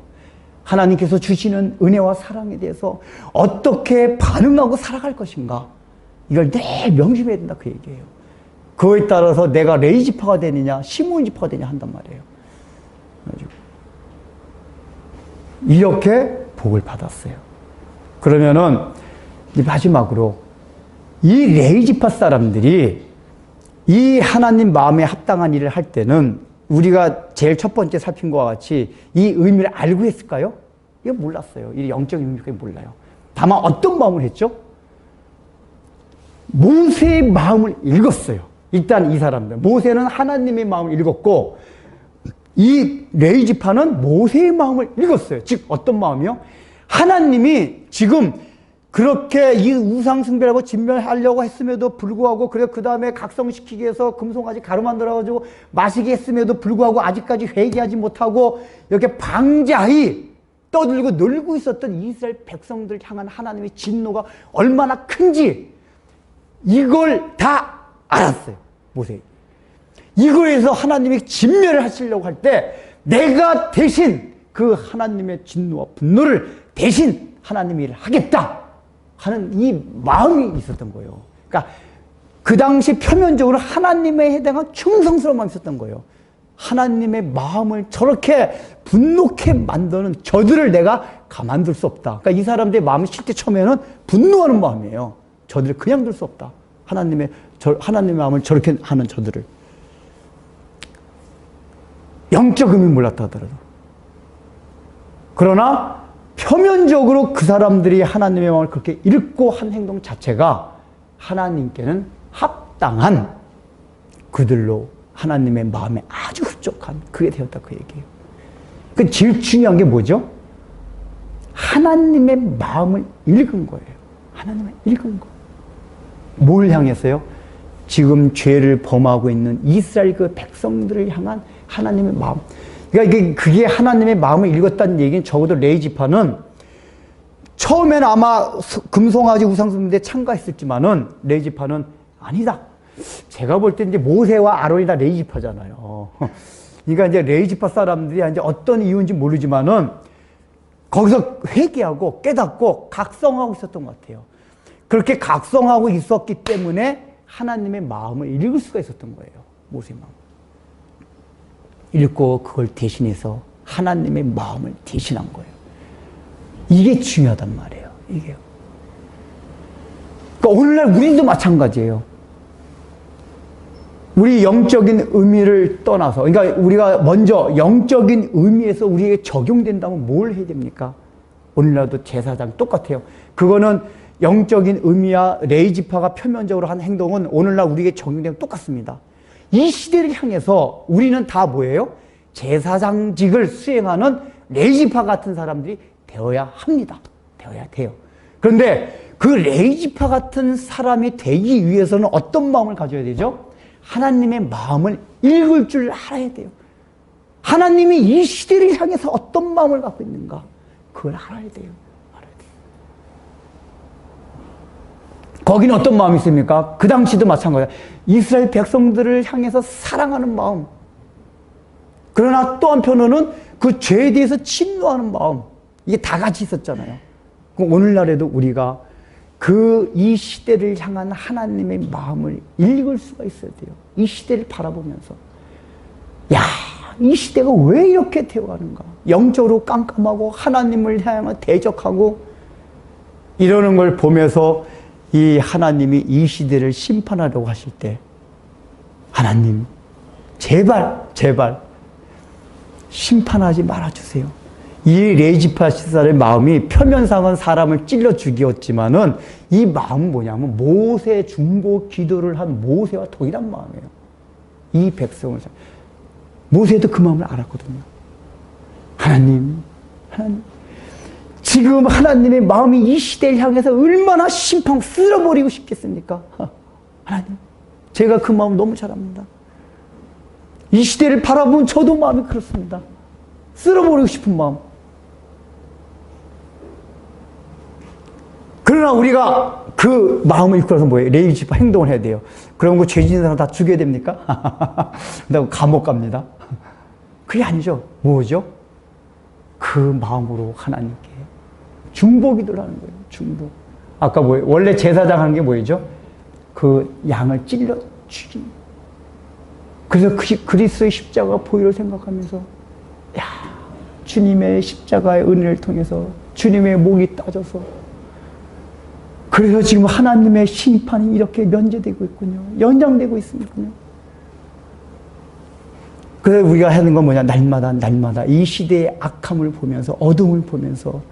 하나님께서 주시는 은혜와 사랑에 대해서 어떻게 반응하고 살아갈 것인가? 이걸 늘 명심해야 된다 그 얘기예요. 그거에 따라서 내가 레위 지파가 되느냐 시몬 지파가 되느냐 한단 말이에요. 이렇게 복을 받았어요. 그러면은 마지막으로 이 레위 지파 사람들이 이 하나님 마음에 합당한 일을 할 때는 우리가 제일 첫 번째 살핀 것과 같이 이 의미를 알고 했을까요? 이거 몰랐어요. 이 영적인 의미까지 몰라요. 다만 어떤 마음을 했죠? 모세의 마음을 읽었어요. 일단 이 사람들. 모세는 하나님의 마음을 읽었고 이 레위 지파는 모세의 마음을 읽었어요. 즉 어떤 마음이요? 하나님이 지금 그렇게 이 우상 숭배라고 진멸하려고 했음에도 불구하고 그래 그 다음에 각성시키기 위해서 금송아지 가루 만들어가지고 마시게 했음에도 불구하고 아직까지 회개하지 못하고 이렇게 방자히 떠들고 놀고 있었던 이스라엘 백성들 향한 하나님의 진노가 얼마나 큰지 이걸 다 알았어요. 모세. 이거에서 하나님이 진멸을 하시려고 할 때 내가 대신 그 하나님의 진노와 분노를 대신 하나님의 일을 하겠다 하는 이 마음이 있었던 거예요. 그러니까 그 당시 표면적으로 하나님에 해당한 충성스러운 마음이 있었던 거예요. 하나님의 마음을 저렇게 분노케 만드는 저들을 내가 가만둘 수 없다. 그러니까 이 사람들의 마음이 실제 처음에는 분노하는 마음이에요. 저들을 그냥 둘 수 없다. 하나님의 마음을 저렇게 하는 저들을. 영적 의미 몰랐다 하더라도. 그러나 표면적으로 그 사람들이 하나님의 마음을 그렇게 읽고 한 행동 자체가 하나님께는 합당한 그들로 하나님의 마음에 아주 흡족한 그게 되었다 그 얘기예요. 그 제일 중요한 게 뭐죠? 하나님의 마음을 읽은 거예요. 하나님을 읽은 거. 뭘 향해서요? 지금 죄를 범하고 있는 이스라엘 그 백성들을 향한 하나님의 마음. 그러니까 그게 하나님의 마음을 읽었다는 얘기는 적어도 레위 지파는 처음에는 아마 금송아지 우상숭배에 참가했었지만은 레위 지파는 아니다. 제가 볼 때 이제 모세와 아론이 다 레위 지파잖아요. 그러니까 이제 레위 지파 사람들이 이제 어떤 이유인지 모르지만은 거기서 회개하고 깨닫고 각성하고 있었던 것 같아요. 그렇게 각성하고 있었기 때문에 하나님의 마음을 읽을 수가 있었던 거예요. 모세의 마음. 읽고 그걸 대신해서 하나님의 마음을 대신한 거예요. 이게 중요하단 말이에요. 이게요. 그러니까 오늘날 우리도 마찬가지예요. 우리 영적인 의미를 떠나서, 그러니까 우리가 먼저 영적인 의미에서 우리에게 적용된다면 뭘 해야 됩니까? 오늘날도 제사장 똑같아요. 그거는 영적인 의미와 레위 지파가 표면적으로 한 행동은 오늘날 우리에게 적용되면 똑같습니다. 이 시대를 향해서 우리는 다 뭐예요? 제사장직을 수행하는 레위 지파 같은 사람들이 되어야 합니다. 되어야 돼요. 그런데 그 레위 지파 같은 사람이 되기 위해서는 어떤 마음을 가져야 되죠? 하나님의 마음을 읽을 줄 알아야 돼요. 하나님이 이 시대를 향해서 어떤 마음을 갖고 있는가? 그걸 알아야 돼요. 알아야 돼요. 거기는 어떤 마음이 있습니까? 그 당시도 마찬가지예요. 이스라엘 백성들을 향해서 사랑하는 마음. 그러나 또 한편으로는 그 죄에 대해서 진노하는 마음. 이게 다 같이 있었잖아요. 오늘날에도 우리가 이 시대를 향한 하나님의 마음을 읽을 수가 있어야 돼요. 이 시대를 바라보면서. 야, 이 시대가 왜 이렇게 되어가는가? 영적으로 깜깜하고 하나님을 향해 대적하고 이러는 걸 보면서 이 하나님이 이 시대를 심판하려고 하실 때 하나님, 제발 심판하지 말아주세요. 이 레위 지파 시사의 마음이 표면상은 사람을 찔러 죽였지만은 이 마음은 뭐냐면 모세 중보 기도를 한 모세와 동일한 마음이에요. 이 백성을. 모세도 그 마음을 알았거든요. 하나님, 지금 하나님의 마음이 이 시대를 향해서 얼마나 심판 쓸어버리고 싶겠습니까? 하나님, 제가 그 마음 너무 잘 압니다. 이 시대를 바라보면 저도 마음이 그렇습니다. 쓸어버리고 싶은 마음. 그러나 우리가 그 마음을 이끌어서 뭐예요? 레위 지파 행동을 해야 돼요. 그런 거 죄 짓는 사람 다 죽여야 됩니까? 그다고 감옥 갑니다. 그게 아니죠. 뭐죠? 그 마음으로 하나님께 중보기도를 하는 거예요. 중보. 아까 뭐예요? 원래 제사장 하는 게 뭐죠? 그 양을 찔러 죽인. 그래서 그리스도의 십자가 보혈을 생각하면서 야, 주님의 십자가의 은혜를 통해서 주님의 목이 따져서 그래서 지금 하나님의 심판이 이렇게 면제되고 있군요. 연장되고 있군요. 그래서 우리가 하는 건 뭐냐? 날마다 이 시대의 악함을 보면서, 어둠을 보면서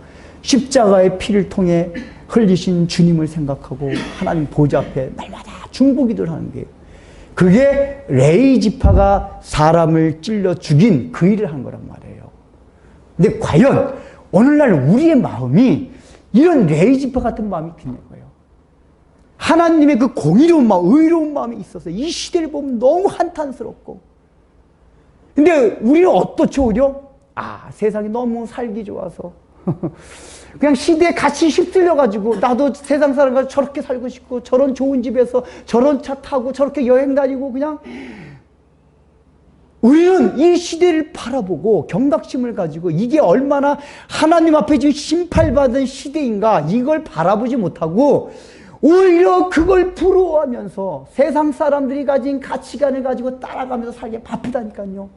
십자가의 피를 통해 흘리신 주님을 생각하고 하나님 보좌 앞에 날마다 중보기도를 하는 거예요. 그게 레위 지파가 사람을 찔러 죽인 그 일을 한 거란 말이에요. 근데 과연 오늘날 우리의 마음이 이런 레위 지파 같은 마음이 있는 거예요. 하나님의 그 공의로운 마음, 의로운 마음이 있어서 이 시대를 보면 너무 한탄스럽고. 근데 우리는 어떻죠, 오히려? 세상이 너무 살기 좋아서. 그냥 시대에 같이 휩쓸려가지고, 나도 세상 사람과 저렇게 살고 싶고, 저런 좋은 집에서 저런 차 타고 저렇게 여행 다니고, 그냥. 우리는 이 시대를 바라보고 경각심을 가지고 이게 얼마나 하나님 앞에 지금 심판받은 시대인가, 이걸 바라보지 못하고, 오히려 그걸 부러워하면서 세상 사람들이 가진 가치관을 가지고 따라가면서 살기 바쁘다니까요.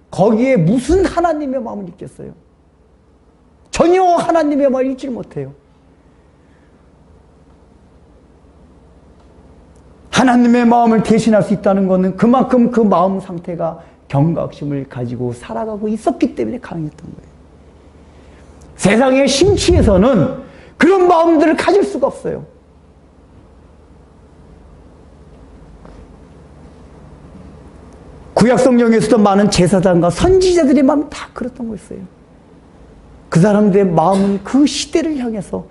거기에 무슨 하나님의 마음을 읽겠어요? 전혀 하나님의 마음을 읽지 못해요. 하나님의 마음을 대신할 수 있다는 것은 그만큼 그 마음 상태가 경각심을 가지고 살아가고 있었기 때문에 가능했던 거예요. 세상의 심취에서는 그런 마음들을 가질 수가 없어요. 구약 성경에서도 많은 제사장과 선지자들의 마음이 다 그랬던 거였어요. 그 사람들의 마음은 그 시대를 향해서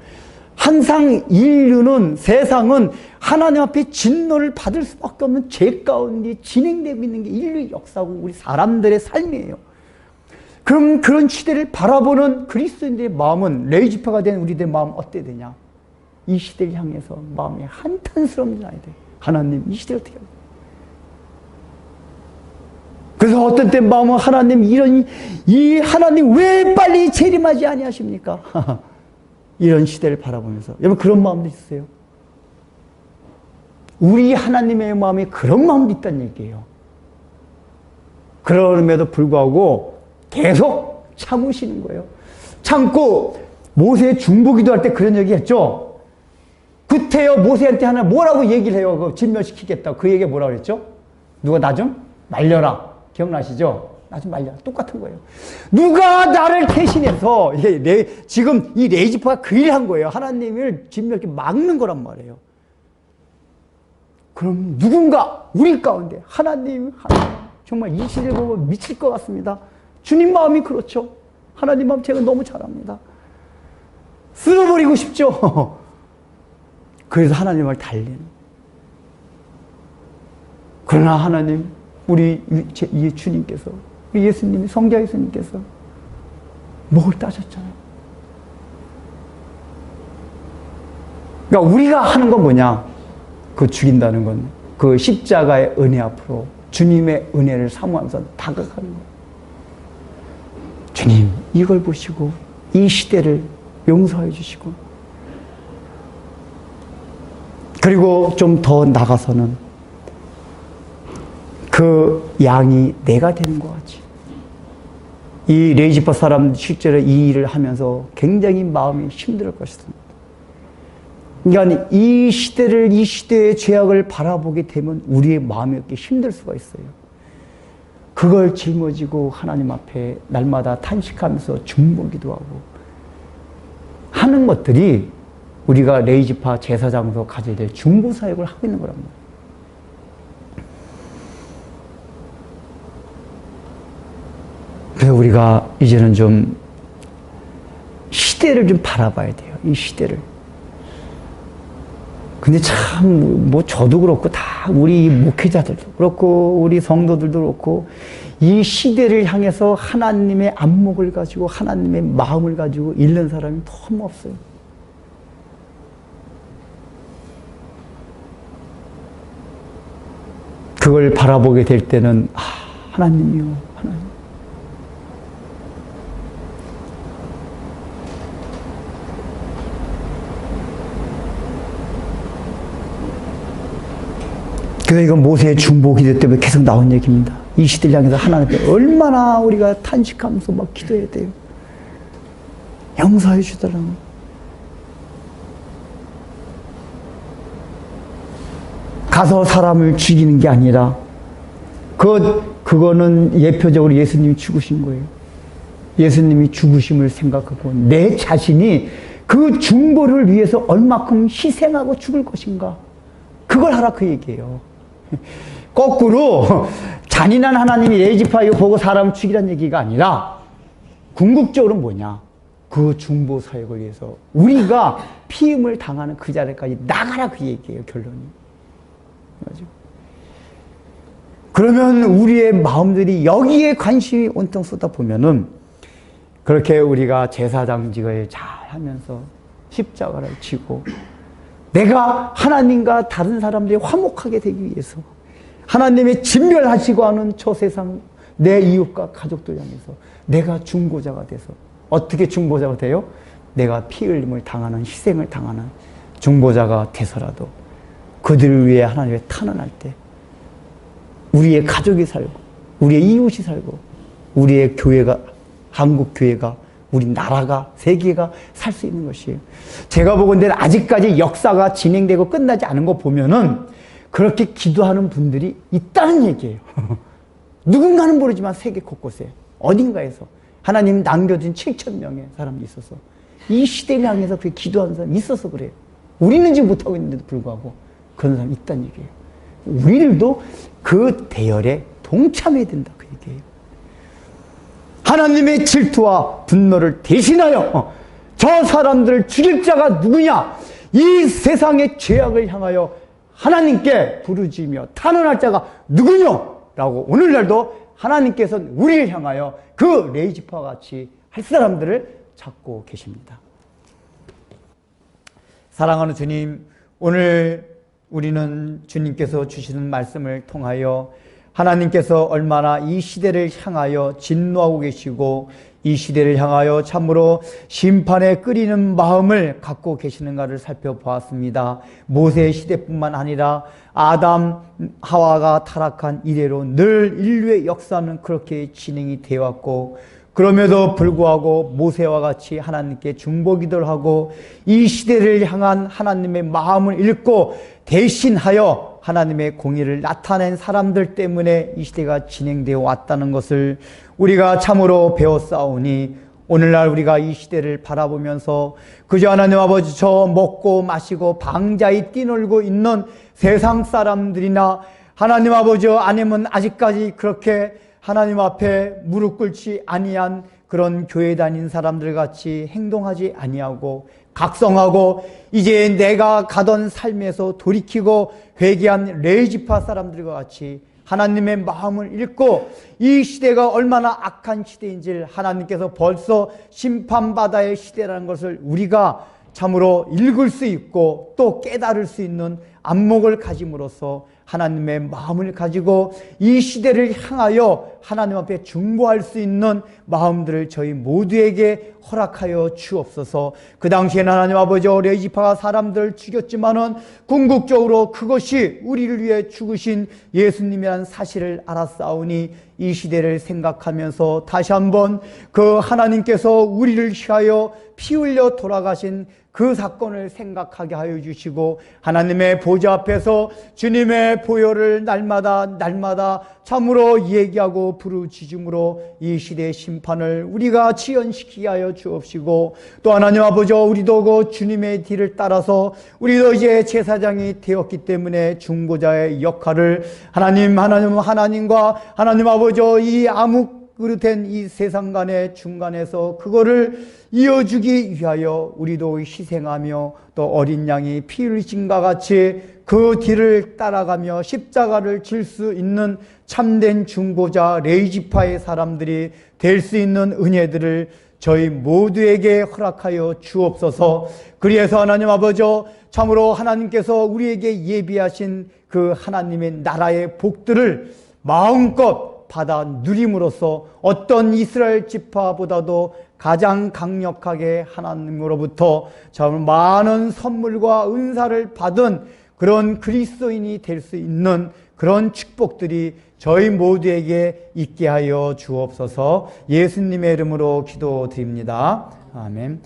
항상 인류는, 세상은 하나님 앞에 진노를 받을 수밖에 없는 죄 가운데 진행되고 있는 게 인류의 역사고 우리 사람들의 삶이에요. 그럼 그런 시대를 바라보는 그리스도인들의 마음은, 레위 지파가 된 우리들의 마음 어때 되냐? 이 시대를 향해서 마음이 한탄스러운 나야 돼. 하나님, 이 시대를 어떻게 하냐? 그래서 어떤 때 마음은 하나님, 이 하나님 왜 빨리 재림하지 아니하십니까? 이런 시대를 바라보면서. 여러분, 그런 마음도 있으세요? 우리 하나님의 마음이 그런 마음도 있다는 얘기예요. 그럼에도 불구하고 계속 참으시는 거예요. 참고 모세 중보기도 할 때 그런 얘기 했죠. 구태여 모세한테 하나 뭐라고 얘기를 해요? 그 진멸시키겠다. 그 얘기가 뭐라고 그랬죠? 누가 나 좀 말려라. 기억나시죠? 나 좀 말려라. 똑같은 거예요. 누가 나를 대신해서, 지금 이 레위 지파가 그 일을 한 거예요. 하나님을 진멸하게 막는 거란 말이에요. 그럼 누군가 우리 가운데 하나님 정말 이 시대를 보면 미칠 것 같습니다. 주님 마음이 그렇죠. 하나님 마음 제가 너무 잘 압니다. 쓸어버리고 싶죠. 그래서 하나님을 달리는. 그러나 하나님, 우리 주님께서, 예수님이, 성자 예수님께서 목을 따셨잖아요. 그러니까 우리가 하는 건 뭐냐? 그 죽인다는 건 그 십자가의 은혜 앞으로 주님의 은혜를 사모하면서 다가가는 거예요. 주님, 이걸 보시고 이 시대를 용서해 주시고, 그리고 좀 더 나가서는 그 양이 내가 되는 것 같이. 이 레위 지파 사람 실제로 이 일을 하면서 굉장히 마음이 힘들 것입니다. 그러니까 이 시대의 죄악을 바라보게 되면 우리의 마음이 이렇게 힘들 수가 있어요. 그걸 짊어지고 하나님 앞에 날마다 탄식하면서 중보기도 하고 하는 것들이 우리가 레위 지파 제사장으로 가져야 될 중보 사역을 하고 있는 거란 말이에요. 우리가 이제는 좀 시대를 좀 바라봐야 돼요. 이 시대를. 근데 참, 뭐, 저도 그렇고, 다 우리 목회자들도 그렇고, 우리 성도들도 그렇고, 이 시대를 향해서 하나님의 안목을 가지고, 하나님의 마음을 가지고 읽는 사람이 너무 없어요. 그걸 바라보게 될 때는, 하나님이요, 하나님. 그래서 이건 모세의 중보 기도 때문에 계속 나온 얘기입니다. 이 시대를 향해서 하나님께 얼마나 우리가 탄식하면서 막 기도해야 돼요. 용서해 주더라고. 가서 사람을 죽이는 게 아니라 그거는 예표적으로 예수님이 죽으신 거예요. 예수님이 죽으심을 생각하고 내 자신이 그 중보를 위해서 얼마큼 희생하고 죽을 것인가. 그걸 하라 그 얘기예요. 거꾸로 잔인한 하나님이 레이지파 이거 보고 사람을 죽이란 얘기가 아니라 궁극적으로 뭐냐. 그 중보 사역을 위해서 우리가 피임을 당하는 그 자리까지 나가라 그 얘기예요. 결론이. 맞아. 그러면 우리의 마음들이 여기에 관심이 온통 쏟아보면은 그렇게 우리가 제사장직을 잘 하면서 십자가를 지고 내가 하나님과 다른 사람들이 화목하게 되기 위해서 하나님의 진멸하시고 하는 저 세상 내 이웃과 가족들 향해서 내가 중보자가 돼서 어떻게 중보자가 돼요? 내가 피 흘림을 당하는 희생을 당하는 중보자가 돼서라도 그들을 위해 하나님의 탄원할 때 우리의 가족이 살고 우리의 이웃이 살고 우리의 교회가 한국 교회가 우리 나라가 세계가 살 수 있는 것이에요. 제가 보건대 아직까지 역사가 진행되고 끝나지 않은 거 보면은 그렇게 기도하는 분들이 있다는 얘기예요. 누군가는 모르지만 세계 곳곳에 어딘가에서 하나님 남겨준 7,000명의 사람이 있어서 이 시대를 향해서 그렇게 기도하는 사람이 있어서 그래요. 우리는 지금 못하고 있는데도 불구하고 그런 사람이 있다는 얘기예요. 우리들도 그 대열에 동참해야 된다 그 얘기예요. 하나님의 질투와 분노를 대신하여 저 사람들을 죽일 자가 누구냐? 이 세상의 죄악을 향하여 하나님께 부르짖으며 탄원할 자가 누구냐? 라고 오늘날도 하나님께서는 우리를 향하여 그 레이지파와 같이 할 사람들을 찾고 계십니다. 사랑하는 주님, 오늘 우리는 주님께서 주시는 말씀을 통하여 하나님께서 얼마나 이 시대를 향하여 진노하고 계시고 이 시대를 향하여 참으로 심판에 끓이는 마음을 갖고 계시는가를 살펴보았습니다. 모세의 시대뿐만 아니라 아담, 하와가 타락한 이래로 늘 인류의 역사는 그렇게 진행이 되어 왔고 그럼에도 불구하고 모세와 같이 하나님께 중보기도를 하고 이 시대를 향한 하나님의 마음을 읽고 대신하여 하나님의 공의를 나타낸 사람들 때문에 이 시대가 진행되어 왔다는 것을 우리가 참으로 배웠사오니 오늘날 우리가 이 시대를 바라보면서 그저 하나님 아버지 저 먹고 마시고 방자히 뛰놀고 있는 세상 사람들이나 하나님 아버지 아니면 아직까지 그렇게 하나님 앞에 무릎 꿇지 아니한 그런 교회 다닌 사람들 같이 행동하지 아니하고 각성하고 이제 내가 가던 삶에서 돌이키고 회개한 레이지파 사람들과 같이 하나님의 마음을 읽고 이 시대가 얼마나 악한 시대인지를 하나님께서 벌써 심판바다의 시대라는 것을 우리가 참으로 읽을 수 있고 또 깨달을 수 있는 안목을 가짐으로써 하나님의 마음을 가지고 이 시대를 향하여 하나님 앞에 중보할 수 있는 마음들을 저희 모두에게 허락하여 주옵소서. 그 당시에는 하나님 아버지 레이지파가 사람들을 죽였지만은 궁극적으로 그것이 우리를 위해 죽으신 예수님이라는 사실을 알았사오니 이 시대를 생각하면서 다시 한번 그 하나님께서 우리를 위하여 피 흘려 돌아가신 그 사건을 생각하게 하여 주시고 하나님의 보좌 앞에서 주님의 보혈을 날마다 참으로 얘기하고 부르짖음으로 이 시대의 심판을 우리가 지연시키게 하여 주옵시고 또 하나님 아버지 우리도 그 주님의 뒤를 따라서 우리도 이제 제사장이 되었기 때문에 중보자의 역할을 하나님과 하나님 아버지 이 암흑 된 이 세상간의 중간에서 그거를 이어주기 위하여 우리도 희생하며 또 어린 양이 피 흘리심과 같이 그 뒤를 따라가며 십자가를 질 수 있는 참된 중보자 레이지파의 사람들이 될 수 있는 은혜들을 저희 모두에게 허락하여 주옵소서. 그리해서 하나님 아버지, 참으로 하나님께서 우리에게 예비하신 그 하나님의 나라의 복들을 마음껏 받아 누림으로써 어떤 이스라엘 지파보다도 가장 강력하게 하나님으로부터 참 많은 선물과 은사를 받은 그런 그리스도인이 될 수 있는 그런 축복들이 저희 모두에게 있게 하여 주옵소서. 예수님의 이름으로 기도드립니다. 아멘.